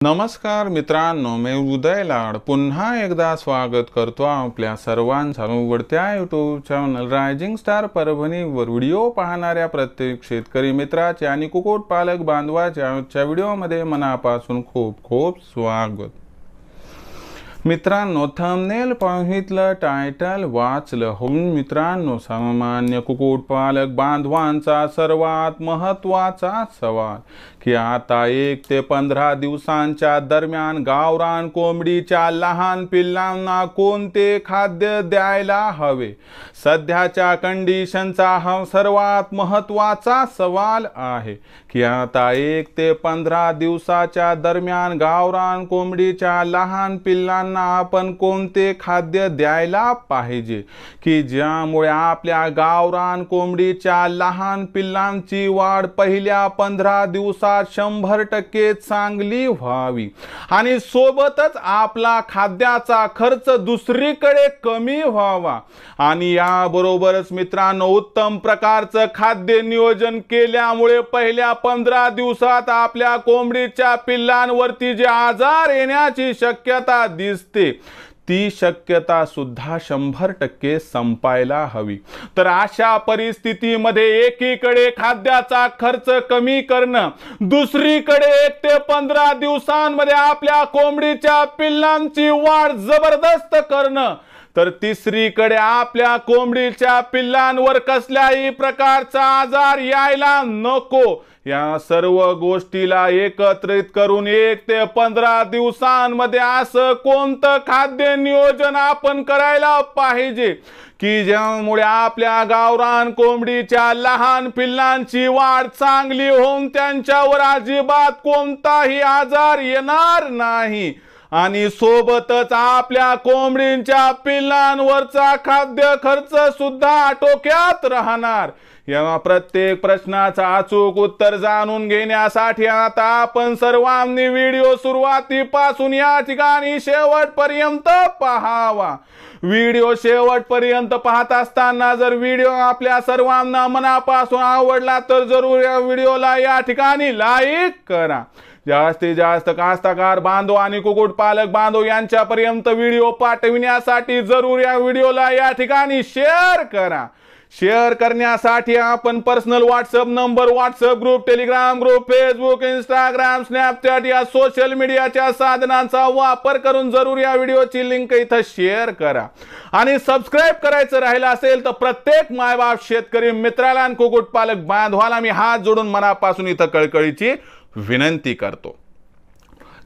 नमस्कार मित्रांनो, मी उदय लाड पुन्हा एकदा स्वागत करतो आपल्या सर्वांचं आवडत्या यूट्यूब चॅनल रायझिंग स्टार परभणीवर व्हिडिओ पाहणाऱ्या प्रत्येक शेतकरी मित्राचे आणि कुक्कुटपालक बांधवाच्या आजच्या व्हिडिओमध्ये मनापासून खूप खूप स्वागत। मित्रांनो, थंबनेल पाहितलं, टायटल वाचलं हो मित्रांनो, सामान्य कुक्कुटपालक बांधवांचा सर्वात महत्त्वाचा सवाल की आता 1 ते 15 दिवसांच्या दरम्यान गावरान कोंबडीच्या लहान पिल्लांना कोणते खाद्य द्यायला हवे। सध्याच्या कंडिशनचा हा सर्वात महत्त्वाचा सवाल आहे की आता 1 ते 15 दिवसाच्या दरम्यान गावरान कोंबडीच्या लहान पिल्लांना आपण कोणते खाद्य द्यायला पाहिजे की ज्यामुळे आपल्या गावरान कोंबडीच्या लहान पिल्लांची वाढ पहिल्या 15 दिवसात 100% चांगली व्हावी आणि सोबतच आपला खाद्याचा खर्च दुसरीकडे कमी व्हावा। आणि याबरोबरच मित्रांनो, उत्तम प्रकारचं खाद्य नियोजन केल्यामुळे पहिल्या 15 दिवसात आपल्या कोंबडीच्या पिल्लांवरती जे आजार येण्याची शक्यता दिसते ती शक्यता सुद्धा 100% संपायला हवी। तर अशा परिस्थितीमध्ये एकीकडे खाद्याचा खर्च कमी करणं, दुसरीकडे 1 ते 15 दिवसांमध्ये आपल्या कोंबडीच्या पिल्लांची वाढ जबरदस्त करणं, तर तिसरीकडे आपल्या कोंबडीच्या पिल्लांवर कसल्याही प्रकारचा आजार यायला नको, या सर्व गोष्टीला एकत्रित करून 1 ते 15 दिवसांमध्ये असं कोणतं खाद्य नियोजन आपण करायला पाहिजे की ज्यामुळे आपल्या गावरान कोंबडीच्या लहान पिल्लांची वाढ चांगली होऊन त्यांच्यावर अजिबात कोणताही आजार येणार नाही आणि सोबतच आपल्या कोंबडींच्या पिल्लांवरचा खाद्य खर्च सुद्धा आटोक्यात राहणार। या प्रत्येक प्रश्नाचा अचूक उत्तर जाणून घेण्यासाठी आता आपण सर्वांनी व्हिडिओ सुरुवातीपासून या ठिकाणी शेवटपर्यंत पाहावा। व्हिडिओ शेवटपर्यंत पाहत असताना जर व्हिडिओ आपल्या सर्वांना मनापासून आवडला तर जरूर या व्हिडिओला या ठिकाणी लाईक करा। जास्तीत जास्त कास्तकार बांधव आणि कुक्कुटपालक बांधव यांच्यापर्यंत व्हिडिओ पाठविण्यासाठी जरूर या व्हिडिओला या ठिकाणी शेअर करा। शेअर करण्यासाठी आपण personal WhatsApp number, WhatsApp group, Telegram group, Facebook, Instagram, Snapchat या सोशल मीडियाच्या साधनांचा वापर करून जरूर या व्हिडिओची लिंक इथं शेअर करा। आणि सबस्क्राइब करायचं राहिलं असेल तर प्रत्येक मायबाप शेतकरी मित्राला आणि कुक्कुटपालक बांधवाला मी हात जोडून मनापासून इथं कळकळीची विनंती करतो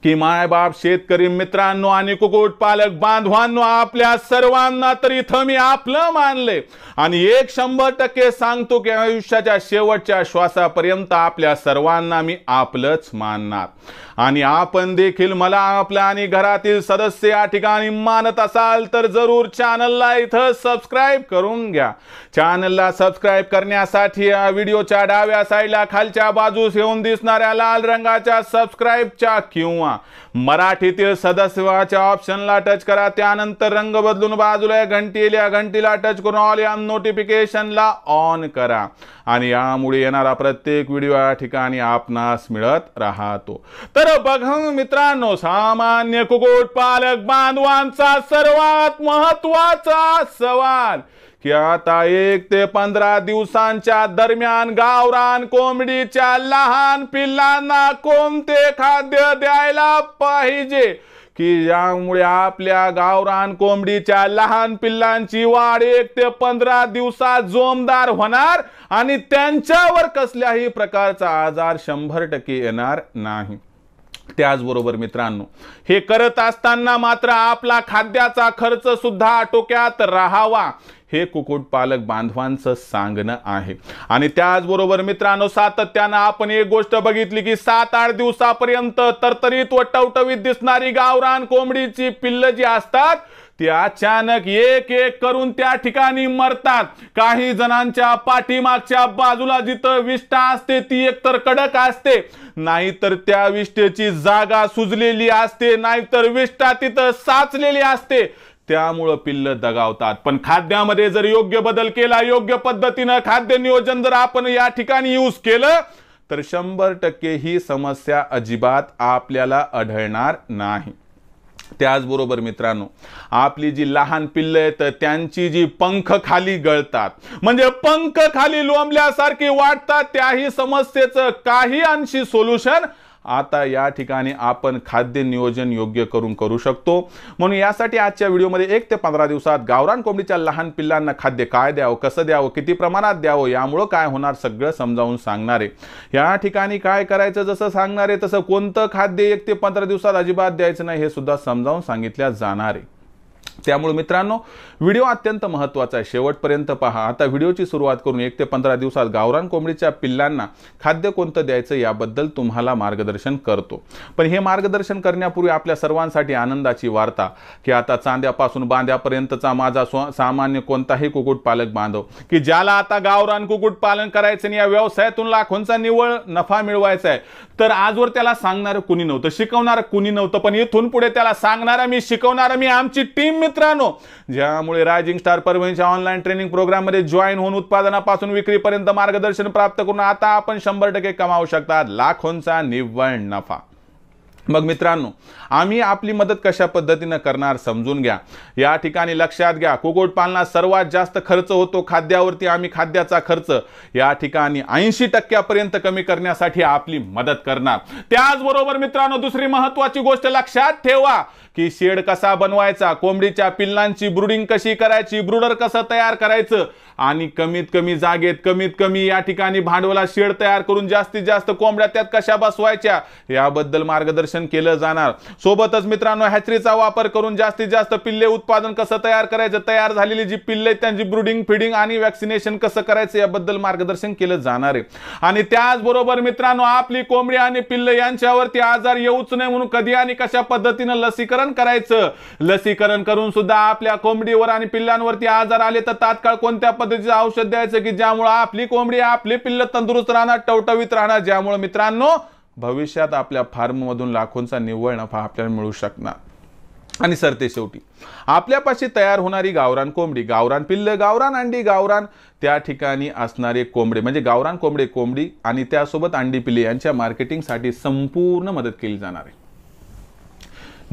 की मायबाप शेतकरी मित्रांनो आणि कुक्कुटपालक बांधवांनो, आपल्या सर्वांना तर इथं मी आपलं मानले आणि 100% सांगतो की आयुष्याच्या शेवटच्या श्वासापर्यंत आपल्या सर्वांना मी आपलंच मानणार। आणि आपण देखील मला आपल्या आणि घरातील सदस्य या ठिकाणी मानत असाल तर जरूर चॅनलला इथं सबस्क्राइब करून घ्या। चॅनलला सबस्क्राइब करण्यासाठी या व्हिडिओच्या डाव्या साईडला खालच्या बाजूस येऊन दिसणाऱ्या लाल रंगाच्या सबस्क्राइबच्या किंवा मराठीतील सदस्याच्या ऑप्शनला टच करा। त्यानंतर रंग बदलून बाजूला घंटीला टच करून ऑल या नोटिफिकेशनला ऑन करा आणि यामुळे येणारा प्रत्येक व्हिडिओ या ठिकाणी आपणास मिळत राहतो। तर बघा मित्रांनो, सामान्य कुक्कुटपालक बांधवांचा सर्वात महत्त्वाचा सवाल की आता 1 ते 15 दिवसांच्या दरम्यान गावरान कोंबडीच्या लहान पिल्लांना कोणते खाद्य द्यायला पाहिजे की ज्यामुळे आपल्या गावरान कोंबडीच्या लहान पिल्लांची वाढ 1 ते 15 दिवसात जोमदार होणार आणि त्यांच्यावर कसल्याही प्रकारचा आजार 100% येणार नाही। त्याचबरोबर मित्रांनो, हे करत असताना मात्र आपला खाद्याचा खर्च सुद्धा आटोक्यात राहावा हे कुक्कुटपालक बांधवांचं सांगणं आहे। आणि त्याचबरोबर मित्रांनो, सातत्याने आपण एक गोष्ट बघितली की 7-8 दिवसापर्यंत तरतरीत व टवटवीत दिसणारी गावरान कोंबडीची पिल्ल जी असतात ती अचानक एक एक करून त्या ठिकाणी मरतात। काही जणांच्या पाठीमागच्या बाजूला जिथं विष्ठा असते ती एकतर कडक असते, नाहीतर त्या विष्ठेची जागा सुजलेली असते, नाहीतर विष्ठा तिथं साचलेली असते, त्यामुळे पिल्ल दगावतात। पण खाद्यामध्ये जर योग्य बदल केला, योग्य पद्धतीने खाद्य नियोजन जर आपण या ठिकाणी यूज केलं तर 100% ही समस्या अजिबात आपल्याला आढळणार नाही. त्याचबरोबर मित्रांनो, आपली जी लहान पिल्लं आहेत त्यांची जी पंख खाली गळतात, म्हणजे पंख खाली लोंबल्यासारखी वाटतात, त्याही समस्येचं काही अंशी सोल्युशन आता या ठिकाणी आपण खाद्य नियोजन योग्य करू शकतो. म्हणून यासाठी आजच्या व्हिडिओमध्ये 1 ते 15 दिवसात गावरान कोंबडीच्या लहान पिल्लांना खाद्य काय द्यावं, कसं द्यावं, किती प्रमाणात द्यावं, यामुळे काय होणार सगळं समजावून सांगणार आहे. या ठिकाणी काय करायचं जसं सांगणार आहे तसं कोणतं खाद्य 1 ते 15 दिवसात अजिबात द्यायचं नाही हे सुद्धा समजावून सांगितल्या जाणार आहे. त्यामुळे मित्रांनो, व्हिडिओ अत्यंत महत्त्वाचा आहे, शेवटपर्यंत पहा. आता व्हिडिओची सुरुवात करून 1 ते 15 दिवसात गावरान कोंबडीच्या पिल्लांना खाद्य कोणतं द्यायचं याबद्दल तुम्हाला मार्गदर्शन करतो. पण हे मार्गदर्शन करण्यापूर्वी आपल्या सर्वांसाठी आनंदाची वार्ता की आता चांद्यापासून बांध्यापर्यंतचा माझा सामान्य कोणताही कुक्कुटपालक बांधव की ज्याला आता गावरान कुक्कुटपालन करायचं आणि या व्यवसायातून लाखोंचा निव्वळ नफा मिळवायचा आहे, तर आजवर त्याला सांगणारं कुणी नव्हतं, शिकवणारं कुणी नव्हतं, पण इथून पुढे त्याला सांगणारा मी, शिकवणारा मी, आमची टीम मित्रांनो. ज्यामुळे रायझिंग स्टार परभणीच्या ऑनलाईन ट्रेनिंग प्रोग्राम मध्ये जॉईन होऊन उत्पादनापासून विक्रीपर्यंत मार्गदर्शन प्राप्त करून आता आपण 100% कमावू शकतात लाखोंचा निव्वळ नफा. मग मित्रांनो, आम्ही आपली मदत कशा पद्धतीने करणार समजून घ्या. या ठिकाणी लक्षात घ्या, कुक्कुटपालनात सर्वात जास्त खर्च होतो खाद्यावरती. आम्ही खाद्याचा खर्च या ठिकाणी 80% पर्यंत कमी करण्यासाठी आपली मदत करणार. त्याचबरोबर मित्रांनो, दुसरी महत्त्वाची गोष्ट लक्षात ठेवा की शेड कसा बनवायचा, कोंबडीच्या पिल्लांची ब्रूडिंग कशी करायची, ब्रूडर कसं तयार करायचं आणि कमीत कमी जागेत कमीत कमी या ठिकाणी भांडवला शेड तयार करून जास्तीत जास्त कोंबड्या त्यात कशा बसवायच्या याबद्दल मार्गदर्शन केलं जाणार. सोबतच मित्रांनो, हॅचरीचा वापर करून जास्तीत जास्त पिल्ले उत्पादन कसं तयार करायचं, तयार झालेली जी पिल्ले त्यांची ब्रूडिंग, फीडिंग आणि वॅक्सिनेशन कसं करायचं याबद्दल मार्गदर्शन केलं जाणार आहे. आणि त्याचबरोबर मित्रांनो, आपली कोंबडी आणि पिल्ले यांच्यावरती आजार येऊच नये म्हणून कधी आणि कशा पद्धतीने लसीकरण करायचं, लसीकरण करून सुद्धा आपल्या कोंबडीवर आणि पिल्लांवरती आजार आले तर तात्काळ कोणत्या पद्धतीचं औषध द्यायचं की ज्यामुळे आपली कोंबडी, आपली पिल्ल तंदुरुस्त राहणार, टवटवीत राहणार, ज्यामुळे मित्रांनो भविष्यात आपल्या फार्म मधून लाखोंचा निव्वळ नफा आपल्याला मिळू शकणार. आणि सरते शेवटी आपल्यापाशी तयार होणारी गावरान कोंबडी, गावरान पिल्ल, गावरान अंडी, गावरान त्या ठिकाणी असणारे कोंबडे म्हणजे गावरान कोंबडी आणि त्यासोबत अंडी पिल्ले यांच्या मार्केटिंगसाठी संपूर्ण मदत केली जाणार आहे.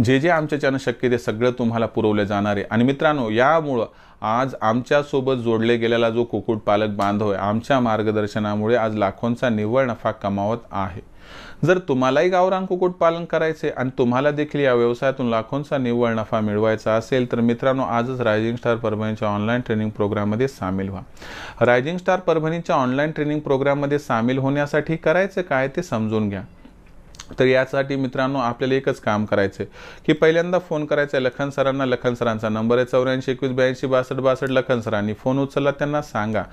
जे आमच्याच्यानं शक्य ते सगळं तुम्हाला पुरवले जाणार आहे. आणि मित्रांनो, यामुळं आज आमच्यासोबत जोडले गेलेला जो कुक्कुटपालक बांधव आहे, आमच्या मार्गदर्शनामुळे आज लाखोंचा निव्वळ नफा कमावत आहे. जर तुम्हालाही गावरान कुक्कुटपालन करायचे आणि तुम्हाला देखील या व्यवसायातून लाखोंचा निव्वळ नफा मिळवायचा असेल तर मित्रांनो, आजच रायझिंग स्टार परभणीच्या ऑनलाईन ट्रेनिंग प्रोग्राममध्ये सामील व्हा. रायझिंग स्टार परभणीच्या ऑनलाईन ट्रेनिंग प्रोग्राममध्ये सामील होण्यासाठी करायचं काय ते समजून घ्या. तर यासाठी मित्रांनो, आपल्याला एकच काम करायचं की पहिल्यांदा फोन करायचा आहे लखन सरांना. लखन सरांचा नंबर आहे 84 21 82 62 62. लखन सरांनी फोन उचलला, त्यांना सांगा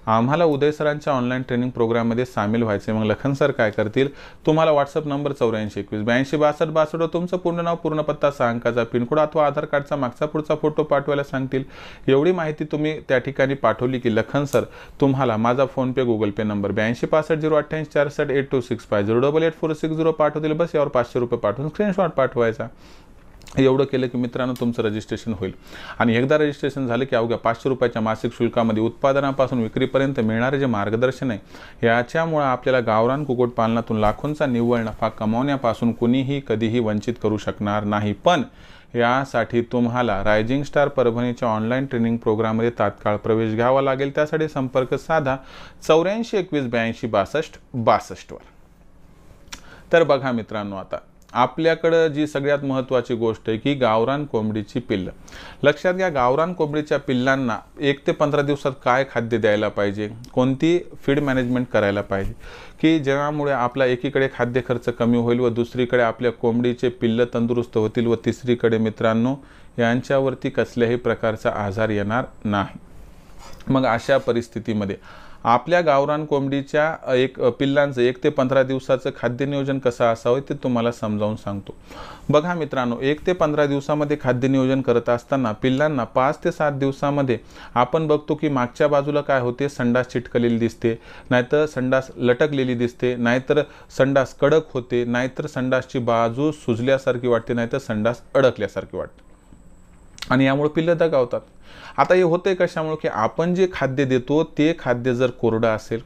आम्हाला उदय सरांच्या ऑनलाईन ट्रेनिंग प्रोग्राममध्ये सामील व्हायचे. मग लखन सर काय करतील, तुम्हाला व्हॉट्सअप नंबर 84 21 82 62 62 तुमचं पूर्ण नाव, पूर्ण पत्ता, 6 अंकाचा पिनकोड अथवा आधार कार्डचा मागचा पुढचा फोटो पाठवायला सांगतील. एवढी माहिती तुम्ही त्या ठिकाणी पाठवली की लखन सर तुम्हाला माझा फोनपे, गुगल पे नंबर 82 65 088 64 8265 08846 पाठवतील. बस यावर 500 रुपये पाठवून स्क्रीनशॉट पाठवायचा. एवढं केलं की मित्रांनो तुमचं रजिस्ट्रेशन होईल. आणि एकदा रजिस्ट्रेशन झालं की अवघ्या 500 रुपयाच्या मासिक शुल्कामध्ये उत्पादनापासून विक्रीपर्यंत मिळणारे जे मार्गदर्शन आहे याच्यामुळे आपल्याला गावरान कुक्कुटपालनातून लाखोंचा निव्वळ नफा कमावण्यापासून कुणीही कधीही वंचित करू शकणार नाही. पण यासाठी तुम्हाला रायझिंग स्टार परभणीच्या ऑनलाईन ट्रेनिंग प्रोग्राममध्ये तात्काळ प्रवेश घ्यावा लागेल. त्यासाठी संपर्क साधा 84 21 82 62 62 वर. तर बघा मित्रांनो, आता आपल्याकडे जी सगळ्यात महत्त्वाची गोष्ट आहे की गावरान कोंबडीची पिल्लं. लक्षात घ्या, गावरान कोंबडीच्या पिल्लांना 1 ते 15 दिवसात काय खाद्य द्यायला पाहिजे, कोणती फीड मॅनेजमेंट करायला पाहिजे की ज्यामुळे आपला एकीकडे खाद्य खर्च कमी होईल व दुसरीकडे आपल्या कोंबडीचे पिल्लं तंदुरुस्त होतील व तिसरीकडे मित्रांनो यांच्यावरती कसल्याही प्रकारचा आजार येणार नाही. मग अशा परिस्थितीमध्ये आपल्या गावरान कोंबडीच्या पिल्लांचं 1 ते 15 दिवसाचं खाद्य नियोजन कसं असावं ते तुम्हाला समजावून सांगतो. बघा मित्रांनो, 1 ते 15 दिवसामध्ये खाद्य नियोजन करत असताना पिल्लांना 5 ते 7 दिवसामध्ये आपण बघतो की मागच्या बाजूला काय होते, संडास चिटकलेली दिसते, नाहीतर संडास लटकलेली दिसते, नाहीतर संडास कडक होते, नाहीतर संडासची बाजू सुजल्यासारखी वाटते, नाहीतर संडास अडकल्यासारखी वाटते. आणि यामुळे पिल्लं दगावतात. आता हे होतंय कशामुळे की आपण जे खाद्य देतो ते खाद्य जर कोरडं असेल,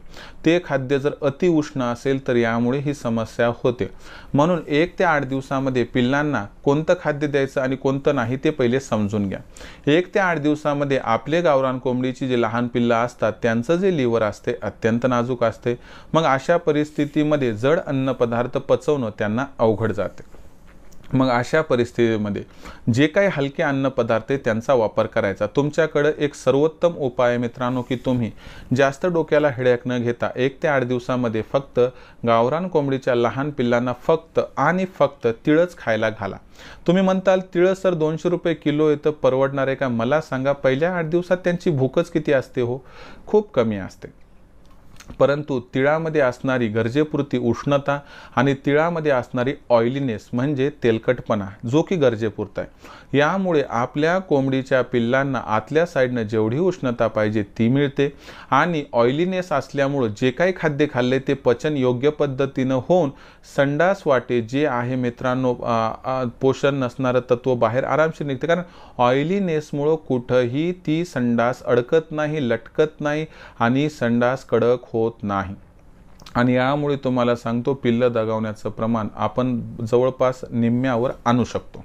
ते खाद्य जर अतिउष्ण असेल, तर यामुळे ही समस्या होते. म्हणून 1 ते 8 दिवसामध्ये पिल्लांना कोणतं खाद्य द्यायचं आणि कोणतं नाही ते पहिले समजून घ्या. 1 ते 8 दिवसामध्ये आपले गावरान कोंबडीची जे लहान पिल्लं असतात त्यांचं जे लिव्हर असते अत्यंत नाजूक असते. मग अशा परिस्थितीमध्ये जड अन्नपदार्थ पचवणं त्यांना अवघड जाते. मग अशा परिस्थितीमध्ये जे काही हलके अन्नपदार्थ आहे त्यांचा वापर करायचा. तुमच्याकडे एक सर्वोत्तम उपाय आहे मित्रांनो की तुम्ही जास्त डोक्याला हेडेक न घेता 1 ते 8 दिवसामध्ये फक्त गावरान कोंबडीच्या लहान पिल्लांना फक्त आणि फक्त तिळच खायला घाला. तुम्ही म्हणताल तिळ सर 200 रुपये किलो आहे तर परवडणार आहे का? मला सांगा, पहिल्या 8 दिवसात त्यांची भूकच किती असते हो? खूप कमी असते. परंतु तिळामध्ये असणारी गरजेपुरती उष्णता आणि तिळामध्ये असणारी ऑइलीनेस म्हणजे तेलकटपणा जो की गरजेपुरता आहे, यामुळे आपल्या कोंबडीच्या पिल्लांना आतल्या साईडनं जेवढी उष्णता पाहिजे ती मिळते आणि ऑइलीनेस असल्यामुळे जे काही खाद्य खाल्ले ते पचन योग्य पद्धतीनं होऊन संडास वाटे जे आहे मित्रांनो पोषण नसणारं तत्व बाहेर आरामशीर निघते. कारण ऑइलीनेसमुळं कुठंही ती संडास अडकत नाही, लटकत नाही आणि संडास कडक होत नाही. आणि यामुळे तुम्हाला सांगतो पिल्लं दगावण्याचं प्रमाण आपण जवळपास निम्म्यावर आणू शकतो.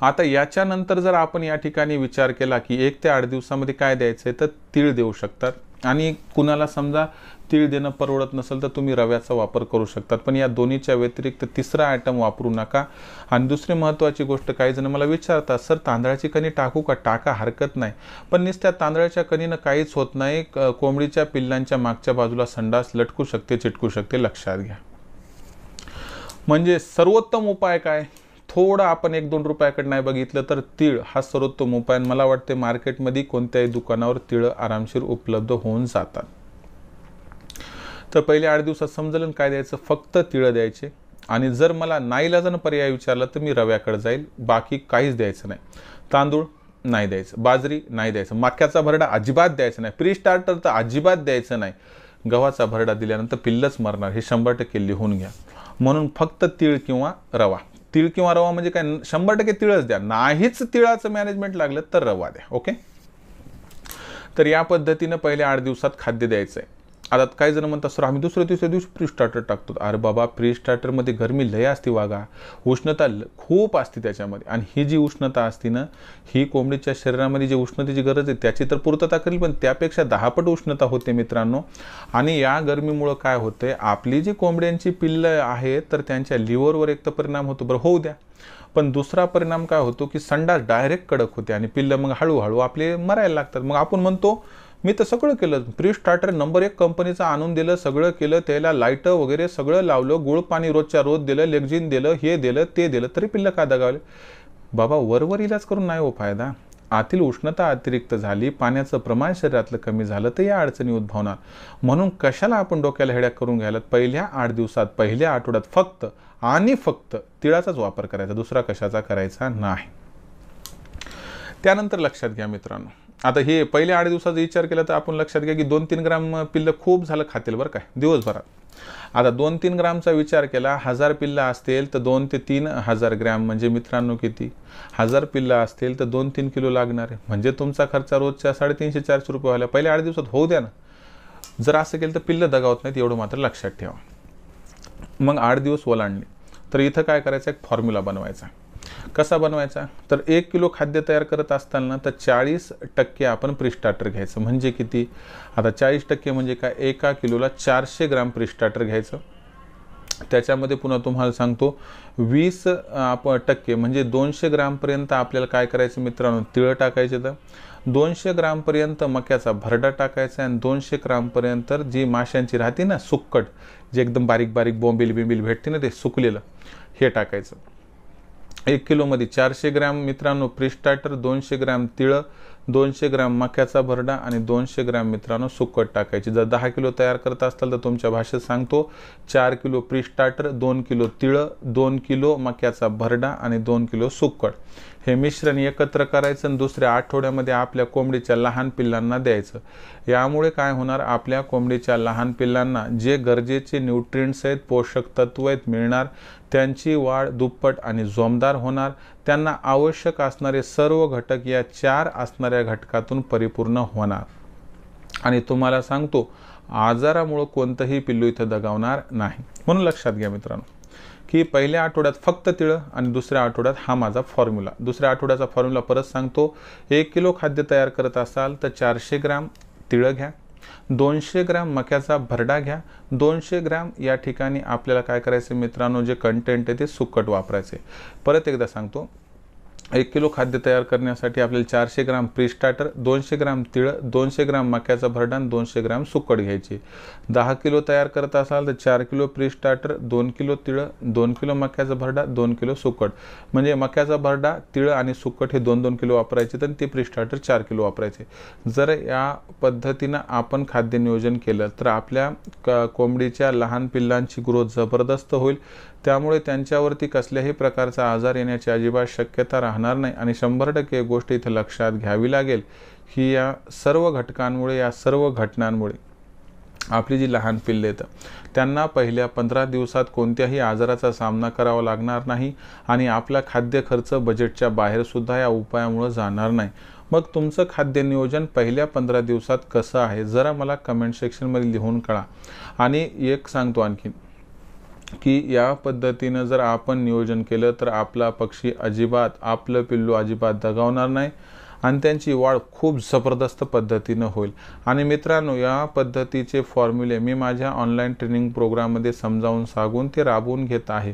आता याच्यानंतर जर आपण या ठिकाणी विचार केला की 1 ते 8 दिवसामध्ये काय द्यायचं आहे, तर तीळ देऊ शकतात. आणि कुणाला समजा तीळ देणं परवडत नसेल तर तुम्ही रव्याचा वापर करू शकतात. पण या दोन्हीच्या व्यतिरिक्त तिसरा आयटम वापरू नका. आणि दुसरी महत्त्वाची गोष्ट, काही जण मला विचारतात सर तांदळाची कणी टाकू का? टाका, हरकत नाही. पण नुसत्या तांदळाच्या कणीनं काहीच होत नाही. कोंबडीच्या पिल्लांच्या मागच्या बाजूला संडास लटकू शकते, चिटकू शकते, लक्षात घ्या. म्हणजे सर्वोत्तम उपाय काय? थोडं आपण 1-2 रुपयाकडे नाही बघितलं तर तीळ हा सर्वोत्तम उपाय. मला वाटते मार्केटमध्ये कोणत्याही दुकानावर तीळ आरामशीर उपलब्ध होऊन जातात. तर पहिले 8 दिवसात समजलं काय द्यायचं, फक्त तीळ द्यायचे. आणि जर मला नाईलाजानं पर्याय विचारला तर मी रव्याकडे जाईल, बाकी काहीच द्यायचं नाही. तांदूळ नाही द्यायचं, बाजरी नाही द्यायचं, मक्याचा भरडा अजिबात द्यायचा नाही, प्री स्टार्टर तर अजिबात द्यायचं नाही. गव्हाचा भरडा दिल्यानंतर पिल्लच मरणार, हे 100% लिहून घ्या. म्हणून फक्त तीळ किंवा रवा. तीळ किंवा रवा म्हणजे काय, 100% तिळच द्या. नाहीच तिळाचं मॅनेजमेंट लागलं तर रवा द्या. ओके. तर या पद्धतीनं पहिले 8 दिवसात खाद्य द्यायचं आहे. आता काही जण म्हणतात सर आम्ही तिसऱ्या दिवशी प्री स्टार्टर टाकतो. अरे बाबा, प्री स्टार्टरमध्ये गरमी लय असते वागा, उष्णता खूप असते त्याच्यामध्ये. आणि ही जी उष्णता असते ना, ही कोंबडीच्या शरीरामध्ये जी उष्णतेची गरज आहे त्याची तर पूर्तता करेल, पण त्यापेक्षा 10 पट उष्णता होते मित्रांनो. आणि या गरमीमुळं काय होतंय, आपली जी कोंबड्यांची पिल्लं आहेत तर त्यांच्या लिव्हरवर एक तर परिणाम होतो, बरं होऊ द्या. पण दुसरा परिणाम काय होतो की संडास डायरेक्ट कडक होते आणि पिल्लं मग हळूहळू आपले मरायला लागतात. मग आपण म्हणतो मी तर सगळं केलं, प्री स्टार्टर नंबर 1 कंपनीचं आणून दिलं, सगळं केलं, त्याला लाईट वगैरे सगळं लावलं, गुळ पाणी रोजच्या रोज दिलं, लेक्झिन दिलं, हे दिलं ते दिलं, तरी पिल्लं का दगावले? बाबा, वरवर इलाज करून नाही हो फायदा. आतील उष्णता अतिरिक्त झाली, पाण्याचं प्रमाण शरीरातलं कमी झालं तर या अडचणी उद्भवणार. म्हणून कशाला आपण डोक्याला हेड्याक करून घ्यायला? पहिल्या 8 दिवसात पहिल्या आठवड्यात फक्त आणि फक्त तिळाचाच वापर करायचा, दुसरा कशाचा करायचा नाही. त्यानंतर लक्षात घ्या मित्रांनो, आता हे पहिल्या 8 दिवसाचा विचार केला तर आपण लक्षात घ्या की 2-3 ग्राम पिल्लं खूप झालं खातील बरं काय दिवसभरात. आता 2-3 ग्रामचा विचार केला, 1000 पिल्लं असतील तर 2 ते 3000 ग्रॅम म्हणजे मित्रांनो किती, 1000 पिल्लं असतील तर 2-3 किलो लागणार आहे. म्हणजे तुमचा खर्च रोजच्या 350-400 रुपये व्हायला पहिल्या 8 दिवसात होऊ द्या ना. जर असं केलं तर पिल्लं दगावत नाहीत, एवढं मात्र लक्षात ठेवा. मग 8 दिवस ओलांडले तर इथं काय करायचं, एक फॉर्म्युला बनवायचा. कसा बनवायचा, तर 1 किलो खाद्य तयार करत असताना तर 40% आपण प्री स्टार्टर घ्यायचं. म्हणजे किती, आता 40% म्हणजे काय, 1 किलोला 400 ग्राम प्री स्टार्टर घ्यायचं. त्याच्यामध्ये पुन्हा तुम्हाला सांगतो 20% म्हणजे 200 ग्रामपर्यंत आपल्याला काय करायचं मित्रांनो, तिळ टाकायचे. तर 200 ग्रामपर्यंत मक्याचा भरडा टाकायचा आणि 200 ग्रामपर्यंत जी माशांची राहते ना सुक्कट, जे एकदम बारीक बारीक बोंबील भेटते ना ते सुकलेलं, हे टाकायचं. 1 किलोमध्ये 400 ग्रॅम मित्रांनो प्री स्टार्टर, 200 ग्रॅम तिळ, 200 ग्रॅम मक्याचा भरडा आणि 200 ग्रॅम मित्रांनो सुक्कट टाकायची। जर 10 किलो तयार करत असाल तर तुमच्या भाषेत सांगतो 4 किलो प्री स्टार्टर, 2 किलो तिळ, 2 किलो मक्याचा भरडा आणि 2 किलो सुक्कट हे मिश्रण एकत्र करायचं आणि दुसऱ्या आठवड्यामध्ये आपल्या कोंबडीच्या लहान पिल्लांना द्यायचं। यामुळे काय होणार, आपल्या कोंबडीच्या लहान पिल्लांना जे गरजेचे न्यूट्रिएंट्स आहेत, पोषक तत्व आहेत मिळणार, त्यांची वाढ दुप्पट आणि जोमदार होणार, त्यांना आवश्यक असणारे सर्व घटक या 4 असणाऱ्या घटकातून परिपूर्ण होणार। आणि तुम्हाला सांगतो आजारामुळे कोणतंही पिल्लू इथं दगावणार नाही। म्हणून लक्षात घ्या मित्रांनो की पहिल्या आठवड्यात फक्त तिळ आणि दुसऱ्या आठवड्यात हा माझा फॉर्म्युला। दुसऱ्या आठवड्याचा फॉर्म्युला परत सांगतो, 1 किलो खाद्य तयार करत असाल तर 400 ग्रॅम तिळ घ्या, 200 ग्रॅम मक्याचा भरडा घ्या, 200 ग्रॅम या ठिकाणी आपल्याला काय करायचे मित्रांनो, जे कंटेंट आहे ते सुक्कट वापरायचे। परत एकदा सांगतो, 1 किलो खाद्य तयार करण्यासाठी आपल्याला 400 ग्रॅम प्री स्टार्टर, 200 ग्रॅम तिळ, 200 ग्रॅम मक्याचा भरडा आणि 200 ग्रॅम सुक्कट घ्यायची। 10 किलो तयार करत असाल तर 4 किलो प्री स्टार्टर, 2 किलो तिळ, 2 किलो मक्याचा भरडा, 2 किलो सुक्कट। म्हणजे मक्याचा भरडा, तिळ आणि सुक्कट हे 2-2 किलो वापरायचे तर ते प्री स्टार्टर 4 किलो वापरायचे। जर या पद्धतीनं आपण खाद्य नियोजन केलं तर आपल्या कोंबडीच्या लहान पिल्लांची ग्रोथ जबरदस्त होईल, त्यामुळे त्यांच्यावरती कसल्याही प्रकारचा आजार येण्याची अजिबात शक्यता राहणार नाही। आणि 100% एक गोष्ट इथे लक्षात घ्यावी लागेल की या सर्व घटकांमुळे, या सर्व घटनांमुळे आपली जी लहान पिल्ले आहेत त्यांना पहिल्या 15 दिवसात कोणत्याही आजाराचा सामना करावा लागणार नाही आणि आपला खाद्य खर्च बजेटच्या बाहेर सुद्धा या उपायामुळे जाणार नाही। मग तुमचं खाद्य नियोजन पहिल्या 15 दिवसात कसं आहे जरा मला कमेंट सेक्शनमध्ये लिहून कळवा। आणि एक सांगतो आणखी की या पद्धतीनं जर आपण नियोजन केलं तर आपला पक्षी अजिबात, आपलं पिल्लू अजिबात दगावणार नाही आणि त्यांची वाढ खूप जबरदस्त पद्धतीनं होईल। आणि मित्रांनो या पद्धतीचे फॉर्म्युले मी माझ्या ऑनलाईन ट्रेनिंग प्रोग्राममध्ये समजावून सांगून ते राबवून घेत आहे।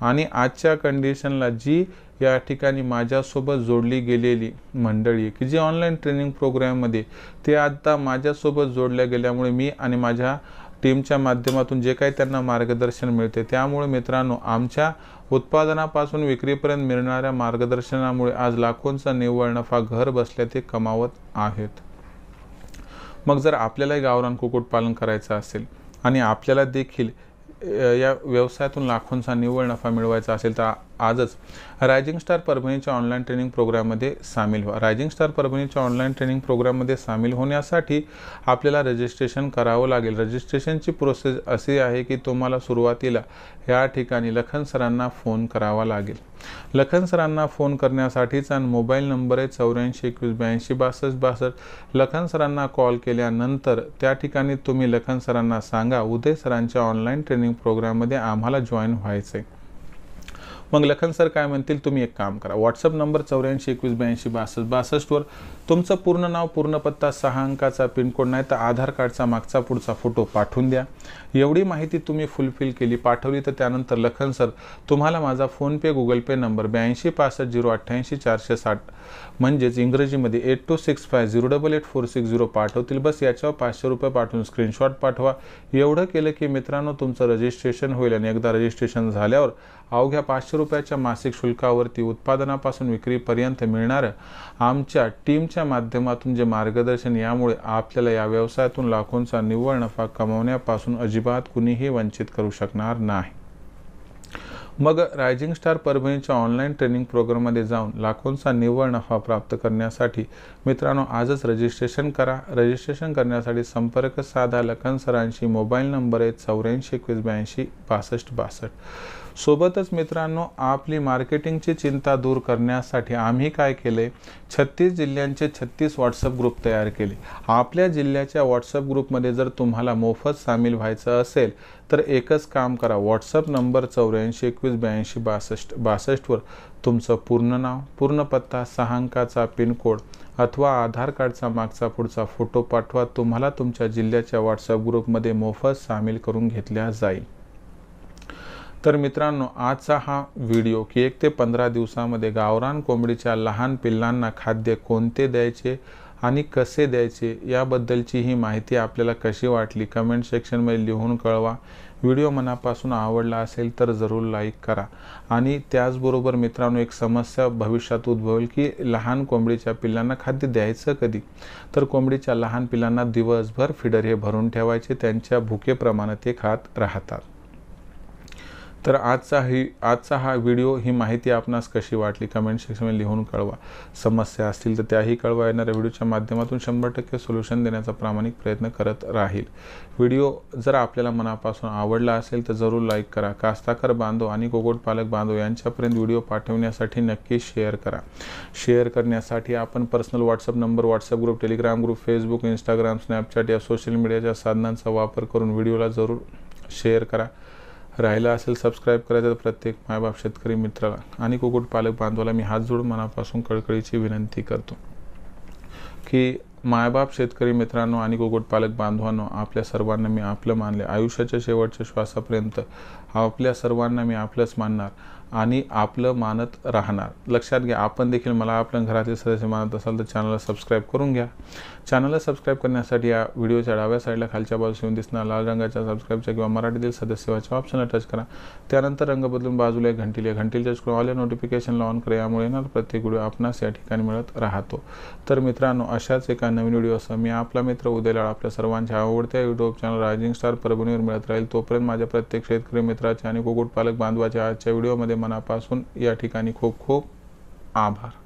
आणि आजच्या कंडिशनला जी या ठिकाणी माझ्यासोबत जोडली गेलेली मंडळी की जी ऑनलाईन ट्रेनिंग प्रोग्राममध्ये ते आता माझ्यासोबत जोडल्या गेल्यामुळे मी आणि माझ्या टीमच्या माध्यमातून जे काही त्यांना मार्गदर्शन मिळते, त्यामुळे मित्रांनो आमच्या उत्पादनापासून विक्रीपर्यंत मिळणाऱ्या मार्गदर्शनामुळे आज लाखोंचा निव्वळ नफा घर बसल्या ते कमावत आहेत। मग जर आपल्यालाही गावरान कुक्कुटपालन करायचं असेल आणि आपल्याला देखील या व्यवसायातून लाखोंचा निव्वळ नफा मिळवायचा असेल तर आजच रायझिंग स्टार परभणीच्या ऑनलाईन ट्रेनिंग प्रोग्राममध्ये सामील व्हा। रायझिंग स्टार परभणीच्या ऑनलाईन ट्रेनिंग प्रोग्राममध्ये सामील होण्यासाठी आपल्याला रजिस्ट्रेशन करावं लागेल। रजिस्ट्रेशनची प्रोसेस अशी आहे की तुम्हाला सुरुवातीला या ठिकाणी लखन सरांना फोन करावा लागेल। लखन सरांना फोन करण्यासाठीचा मोबाईल नंबर आहे 84 21 82 62 62। लखन सरांना कॉल केल्यानंतर त्या ठिकाणी तुम्ही लखन सरांना सांगा उदय सरांच्या ऑनलाईन ट्रेनिंग प्रोग्राममध्ये आम्हाला जॉईन व्हायचं आहे। मग लखन सर काय म्हणतील, तुम्ही एक काम करा, व्हॉट्सअप नंबर 84 21 82 62 62 वर तुमचं पूर्ण नाव, पूर्ण पत्ता, 6 अंकाचा पिनकोड नाही तर आधार कार्डचा मागचा पुढचा फोटो पाठवून द्या। एवढी माहिती तुम्ही फुलफिल केली, पाठवली तर त्यानंतर लखन सर तुम्हाला माझा फोनपे, गुगल पे नंबर 82 65 088 460 म्हणजेच इंग्रजीमध्ये 8265088460 पाठवतील। बस याच्यावर 500 रुपये पाठवून स्क्रीनशॉट पाठवा। एवढं केलं की मित्रांनो तुमचं रजिस्ट्रेशन होईल आणि एकदा रजिस्ट्रेशन झाल्यावर अवघ्या 500 रुपयाच्या मासिक शुल्कावरती उत्पादनापासून विक्रीपर्यंत मिळणारं आमच्या टीमच्या माध्यमातून जे मार्गदर्शन, यामुळे आपल्याला या व्यवसायातून लाखोंचा निव्वळ नफा कमावण्यापासून अजिबात कुणीही वंचित करू शकणार नाही। मग रायझिंग स्टार परभणीच्या ऑनलाईन ट्रेनिंग प्रोग्राममध्ये जाऊन लाखोंचा निव्वळ नफा प्राप्त करण्यासाठी मित्रांनो आजच रजिस्ट्रेशन करा। रजिस्ट्रेशन करण्यासाठी संपर्क साधा लखन सरांशी। मोबाईल नंबर आहे 84 21 82 62 62। सोबतच मित्रांनो आपली मार्केटिंगची चिंता दूर करण्यासाठी आम्ही काय केले, 36 जिल्ह्यांचे 36 व्हॉट्सअप ग्रुप तयार केले। आपल्या जिल्ह्याच्या व्हॉट्सअप ग्रुपमध्ये जर तुम्हाला मोफत सामील व्हायचं असेल तर एकच काम करा, व्हॉट्सअप नंबर 84 21 82 62 62 वर तुमचं पूर्ण नाव, पूर्ण पत्ता, 6 अंकाचा पिनकोड अथवा आधार कार्डचा मागचा पुढचा फोटो पाठवा। तुम्हाला तुमच्या जिल्ह्याच्या व्हॉट्सअप ग्रुपमध्ये मोफत सामील करून घेतल्या जाईल। तर मित्रांनो आजचा हा व्हिडिओ की 1 ते 15 दिवसामध्ये गावरान कोंबडीच्या लहान पिल्लांना खाद्य कोणते द्यायचे आणि कसे द्यायचे याबद्दलची ही माहिती आपल्याला कशी वाटली कमेंट सेक्शनमध्ये लिहून कळवा। व्हिडिओ मनापासून आवडला असेल तर जरूर लाईक करा। आणि त्याचबरोबर मित्रांनो, एक समस्या भविष्यात उद्भवेल की लहान कोंबडीच्या पिल्लांना खाद्य द्यायचं कधी? तर कोंबडीच्या लहान पिल्लांना दिवसभर फीडर हे भरून ठेवायचे, त्यांच्या भुकेप्रमाणे ते खात राहतात। तर आजचा हा व्हिडिओ, ही माहिती आपणास कशी वाटली कमेंट सेक्शनमध्ये लिहून कळवा। समस्या असतील तर त्याही कळवा। येणाऱ्या व्हिडिओच्या माध्यमातून 100% सोल्युशन देण्याचा प्रामाणिक प्रयत्न करत राहील। व्हिडिओ जर आपल्याला मनापासून आवडला असेल तर जरूर लाईक करा। कास्ताकार बांधव आणि कुक्कुटपालक बांधव यांच्यापर्यंत व्हिडिओ पाठवण्यासाठी नक्की शेअर करा। शेअर करण्यासाठी आपण personal WhatsApp number, WhatsApp group, Telegram group, Facebook, Instagram, Snapchat या सोशल मीडियाच्या साधनांचा वापर करून व्हिडिओला जरूर शेअर करा। राहिला असेल सबस्क्राईब करायचं तर प्रत्येक मायबाप शेतकरी मित्राला आणि कुक्कुटपालक बांधवाला मी हात जोडून मनापासून कळकळीची विनंती करतो की मायबाप शेतकरी मित्रांनो आणि कुक्कुटपालक बांधवांनो, आपल्या सर्वांना मी आपलं मानले। आयुष्याच्या शेवटच्या श्वासापर्यंत आपल्या सर्वांना मी आपलंच मानणार आणि आपलं मानत राहणार। लक्षात घ्या, आपण देखील मला आपल्या घरातील सदस्य मानत असाल तर चॅनलला सबस्क्राईब करून घ्या। चॅनलला सबस्क्राईब करण्यासाठी या व्हिडिओच्या डाव्या साईडला खालच्या बाजूस येऊन दिसणाऱ्या लाल रंगाच्या सबस्क्राईबच्या किंवा मराठीतील सदस्य व्हायच्या ऑप्शनला टच करा। त्यानंतर रंग बदलून बाजूला एक घंटीला टच करून ऑल नोटिफिकेशनला ऑन करा। यामुळे येणार प्रत्येक व्हिडिओ आपणास या ठिकाणी मिळत राहतो। तर मित्रांनो, अशाच एका नवीन व्हिडिओसह मी आपला मित्र उदयलाड आपल्या सर्वांच्या आवडत्या यूट्यूब चॅनल रायझिंग स्टार परभणीवर मिळत राहील। तोपर्यंत माझ्या प्रत्येक शेतकरी मित्राचे आणि कुक्कुटपालक बांधवाच्या आजच्या व्हिडिओमध्ये मनापासून या ठिकाणी खूप खूप आभार।